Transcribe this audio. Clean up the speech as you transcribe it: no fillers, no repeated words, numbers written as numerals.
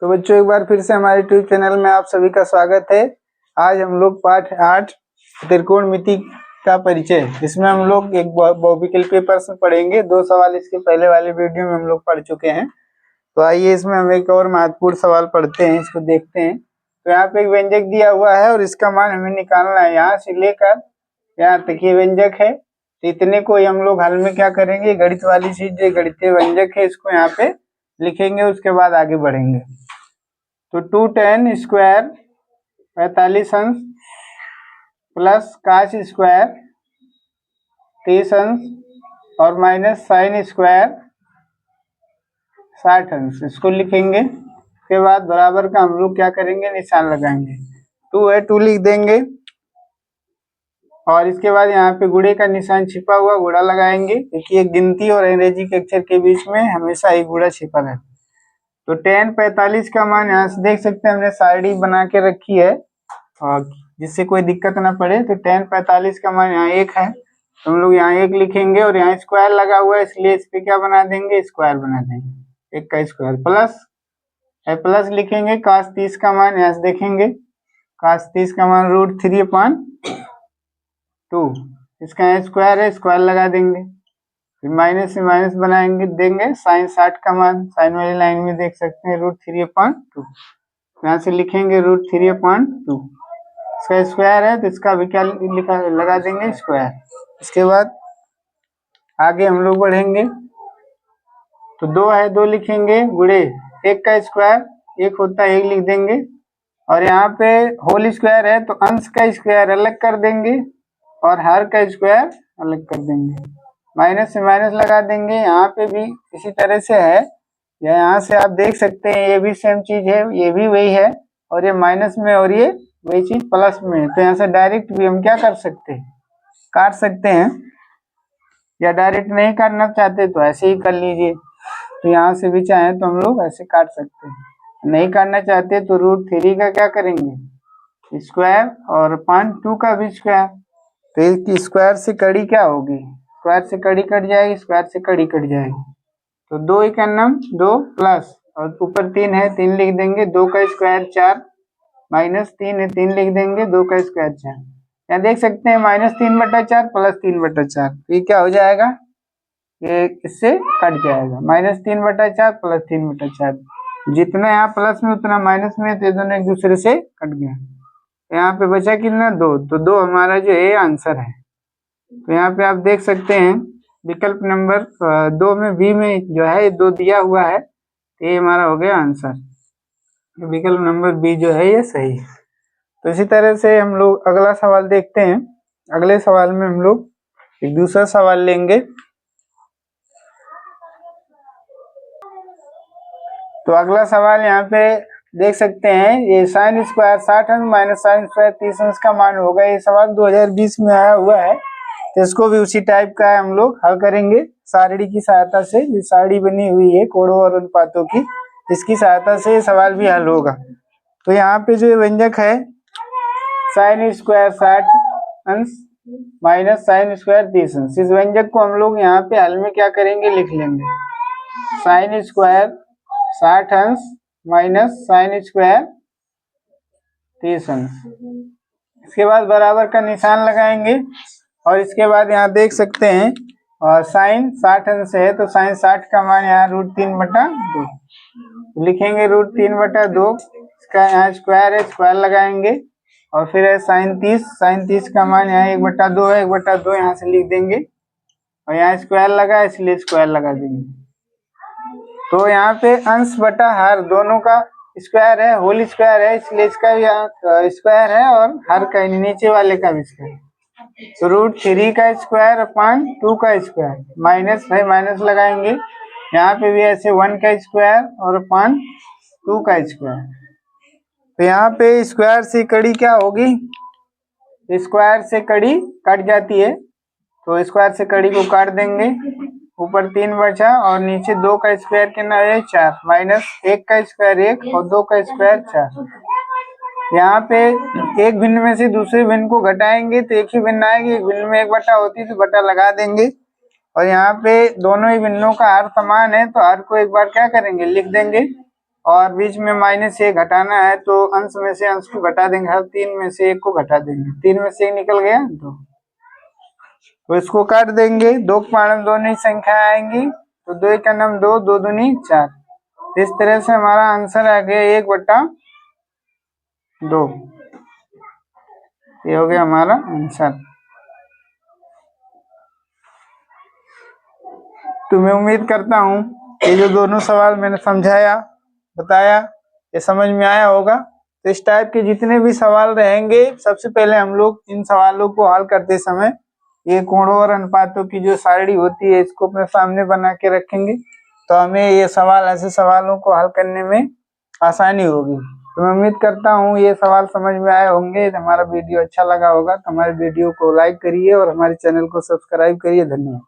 तो बच्चों एक बार फिर से हमारे यूट्यूब चैनल में आप सभी का स्वागत है। आज हम लोग पाठ 8 त्रिकोणमिति का परिचय, इसमें हम लोग एक बहुविकल्पीय प्रश्न पढ़ेंगे। 2 सवाल इसके पहले वाले वीडियो में हम लोग पढ़ चुके हैं। तो आइए इसमें हम एक और महत्वपूर्ण सवाल पढ़ते हैं, इसको देखते हैं। तो यहाँ पे एक व्यंजक दिया हुआ है और इसका मान हमें निकालना है। यहाँ से लेकर यहाँ तक ये व्यंजक है, तो इतने को ही हम लोग हल में क्या करेंगे, गणित वाली चीज जो गणितीय व्यंजक है इसको यहाँ पे लिखेंगे, उसके बाद आगे बढ़ेंगे। तो 2tan स्क्वायर 45 अंश प्लस काश स्क्वायर 30 अंश और माइनस साइन स्क्वायर 60 अंश, इसको लिखेंगे। उसके बाद बराबर का हम लोग क्या करेंगे, निशान लगाएंगे। 2 है 2 लिख देंगे और इसके बाद यहाँ पे गुणे का निशान छिपा हुआ, गुणा लगाएंगे, क्योंकि एक गिनती और अंग्रेजी के अक्षर के बीच में हमेशा ही गुणा छिपा रहता है। तो tan 45 का मान यहाँ से देख सकते हैं, हमने सारणी बना के रखी है और जिससे कोई दिक्कत ना पड़े। तो tan 45 का मान यहाँ 1 है, तो हम लोग यहाँ 1 लिखेंगे और यहाँ स्क्वायर लगा हुआ है, इसलिए इस पे क्या बना देंगे, स्क्वायर बना देंगे, 1 का स्क्वायर प्लस लिखेंगे। cos 30 का मान यहाँ से देखेंगे, cos 30 का मान √3/2, इसका यहाँ स्क्वायर है, स्क्वायर लगा देंगे। फिर माइनस से माइनस बनाएंगे, देंगे साइन 60 का मान, साइन वाली लाइन में देख सकते हैं √3/2, यहाँ से लिखेंगे √3/2, इसका स्क्वायर है तो इसका भी क्या लिखा लगा देंगे, स्क्वायर। इसके बाद आगे हम लोग बढ़ेंगे। तो 2 है 2 लिखेंगे, गुणे 1 का स्क्वायर 1 होता है 1 लिख देंगे और यहाँ पे होल स्क्वायर है तो अंश का स्क्वायर अलग कर देंगे और हर का स्क्वायर अलग कर देंगे। माइनस से माइनस लगा देंगे, यहाँ पे भी इसी तरह से है, यहाँ से आप देख सकते हैं ये भी सेम चीज है, ये भी वही है और ये माइनस में और ये वही चीज प्लस में है। तो यहाँ से डायरेक्ट भी हम क्या कर सकते हैं, काट सकते हैं, या डायरेक्ट नहीं काटना चाहते तो ऐसे ही कर लीजिए। तो यहाँ से भी चाहे तो हम लोग ऐसे काट सकते हैं, नहीं काटना चाहते तो √3 का क्या करेंगे, स्क्वायर और 2 का भी स्क्वायर। तो इसकी स्क्वायर से कड़ी क्या होगी, स्क्वायर से कड़ी कट जाएगी, स्क्वायर से कड़ी कट जाएगी। तो 2 इकानम 2 प्लस और ऊपर 3 है 3 लिख देंगे, 2 का स्क्वायर 4 माइनस 3 है 3 लिख देंगे, 2 का स्क्वायर 4। यहाँ देख सकते हैं -3/4 प्लस 3/4, ये क्या हो जाएगा, ये इससे कट जाएगा। -3/4 प्लस 3/4, जितना यहाँ प्लस में उतना माइनस में, तो दोनों एक दूसरे से कट गया। यहाँ पे बचा कितना 2, तो 2 हमारा जो है आंसर है। तो यहाँ पे आप देख सकते हैं विकल्प नंबर 2 में बी में जो है 2 दिया हुआ है, तो ये हमारा हो गया आंसर, विकल्प नंबर बी जो है ये सही है। तो इसी तरह से हम लोग अगला सवाल देखते हैं। अगले सवाल में हम लोग एक दूसरा सवाल लेंगे। तो अगला सवाल यहाँ पे देख सकते हैं, ये साइन स्क्वायर 60 अंश माइनस साइन स्क्वायर 30 अंश का मान होगा। ये सवाल 2020 में आया हुआ है, तो इसको भी उसी टाइप का हम लोग हल करेंगे सारणी की सहायता से। ये सारणी बनी हुई है कोणों और अनुपातों की, इसकी सहायता से ये सवाल भी हल होगा। तो यहाँ पे जो व्यंजक है साइन स्क्वायर 60 अंश माइनस साइन स्क्वायर 30 अंश, इस व्यंजक को हम लोग यहाँ पे हल में क्या करेंगे, लिख लेंगे साइन स्क्वायर 60 अंश माइनस साइन स्क्वायर 30 अंश। इसके बाद बराबर का निशान लगाएंगे और इसके बाद यहाँ देख सकते हैं और साइन 60 अंश है तो साइन 60 का मान यहाँ √3/2 लिखेंगे, √3/2, इसका यहाँ स्क्वायर है, स्क्वायर लगाएंगे और फिर है साइन 30 का मान यहाँ 1/2 है, 1/2 यहाँ से लिख देंगे और यहाँ स्क्वायर लगा इसलिए स्क्वायर लगा देंगे। तो यहाँ पे अंश बटा हर दोनों का स्क्वायर है, होल स्क्वायर है, इसलिए इसका भी यहाँ स्क्वायर है और हर का नीचे वाले का भी स्क्वायर। तो √3 का स्क्वायर अपान 2 का स्क्वायर, माइनस है माइनस लगाएंगे, यहाँ पे भी ऐसे 1 का स्क्वायर और अपान 2 का स्क्वायर। तो यहाँ पे स्क्वायर से कड़ी क्या होगी, स्क्वायर से कड़ी कट जाती है, तो स्क्वायर से कड़ी को काट देंगे, ऊपर 3 बचा और नीचे 2 का स्क्वायर कितना है 4, माइनस 1 का स्क्वायर 1 और 2 का स्क्वायर 4। यहाँ पे एक भिन्न में से दूसरे भिन्न को घटाएंगे तो एक ही भिन्न आएगी, एक भिन्न में 1 बटा होती तो बटा लगा देंगे और यहाँ पे दोनों ही भिन्नों का हर समान है तो हर को एक बार क्या करेंगे, लिख देंगे और बीच में -1 घटाना है तो अंश में से अंश को घटा देंगे, हर 3 में से 1 को घटा देंगे, 3 में से 1 निकल गया 2, तो इसको काट देंगे। 2 के पावर में 2 नई संख्या आएंगी तो 2 का नाम 2, 2 दूनी 4। इस तरह से हमारा आंसर आ गया 1/2। ये हो गया हमारा आंसर। तो मैं उम्मीद करता हूँ ये जो दोनों सवाल मैंने समझाया बताया ये समझ में आया होगा। तो इस टाइप के जितने भी सवाल रहेंगे सबसे पहले हम लोग इन सवालों को हल करते समय ये कोणों और अनुपातों की जो सारणी होती है इसको अपने सामने बना के रखेंगे तो हमें ये सवाल ऐसे सवालों को हल करने में आसानी होगी। तो मैं उम्मीद करता हूँ ये सवाल समझ में आए होंगे। हमारा वीडियो अच्छा लगा होगा तो हमारे वीडियो को लाइक करिए और हमारे चैनल को सब्सक्राइब करिए। धन्यवाद।